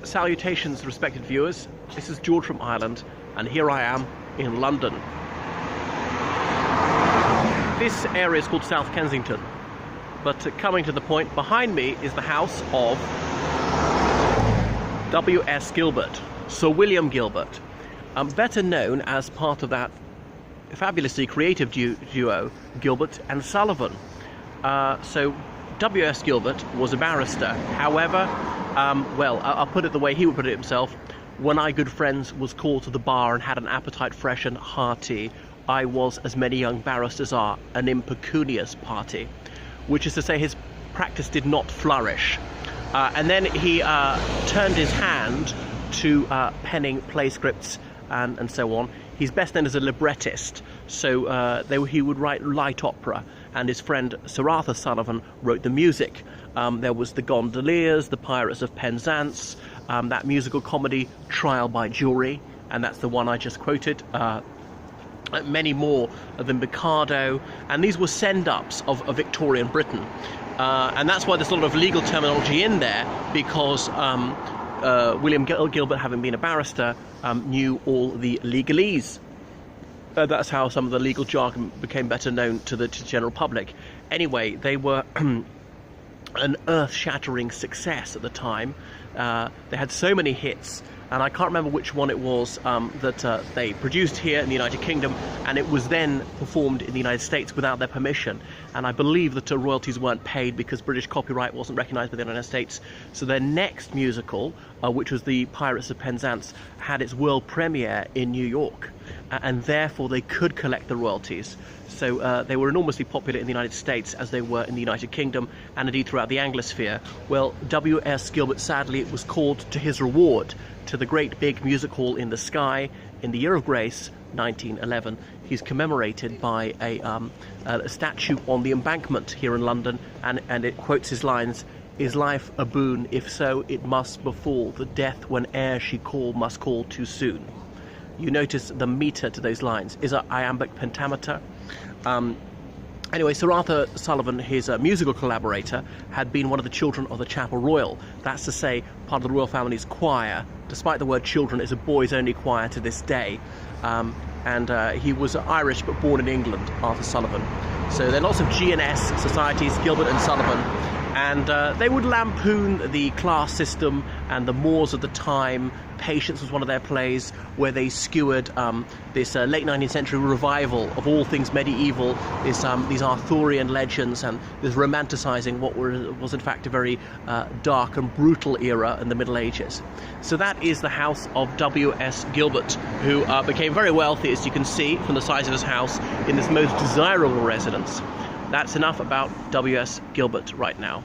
Salutations, respected viewers. This is George from Ireland, and here I am in London. This area is called South Kensington, but coming to the point, behind me is the house of W.S. Gilbert, Sir William Gilbert, better known as part of that fabulously creative duo, Gilbert and Sullivan. So W.S. Gilbert was a barrister. However, well, I'll put it the way he would put it himself. When I, good friends, was called to the bar and had an appetite fresh and hearty, I was, as many young barristers are, an impecunious party, which is to say his practice did not flourish. And then he turned his hand to penning play scripts and so on. He's best known as a librettist, so he would write light opera, and his friend Sir Arthur Sullivan wrote the music. There was The Gondoliers, The Pirates of Penzance, that musical comedy Trial by Jury, and that's the one I just quoted. Many more than Mikado, and these were send-ups of Victorian Britain. And that's why there's a lot of legal terminology in there, because William Gilbert, having been a barrister, knew all the legalese. That's how some of the legal jargon became better known to the general public. Anyway, they were an earth-shattering success at the time. They had so many hits, and I can't remember which one it was that they produced here in the United Kingdom, and it was then performed in the United States without their permission. And I believe that royalties weren't paid because British copyright wasn't recognised by the United States. So their next musical, which was The Pirates of Penzance, had its world premiere in New York, and therefore they could collect the royalties. So they were enormously popular in the United States as they were in the United Kingdom, and indeed throughout the Anglosphere. Well, W.S. Gilbert, sadly, was called to his reward, to the great big music hall in the sky in the year of grace 1911. He's commemorated by a statue on the Embankment here in London, and it quotes his lines: "Is life a boon? If so, it must befall. The death whene'er she call must call too soon." You notice the meter to those lines is an iambic pentameter. Anyway, Sir Arthur Sullivan, his musical collaborator, had been one of the children of the Chapel Royal. That's to say, part of the royal family's choir. Despite the word children, it's a boys-only choir to this day. And he was Irish but born in England, Arthur Sullivan. So there are lots of G&S societies, Gilbert and Sullivan, and they would lampoon the class system and the mores of the time. Patience was one of their plays, where they skewered this late 19th century revival of all things medieval, these Arthurian legends, and this romanticising what was in fact a very dark and brutal era in the Middle Ages. So that is the house of W.S. Gilbert, who became very wealthy, as you can see from the size of his house, in this most desirable residence. That's enough about W.S. Gilbert right now.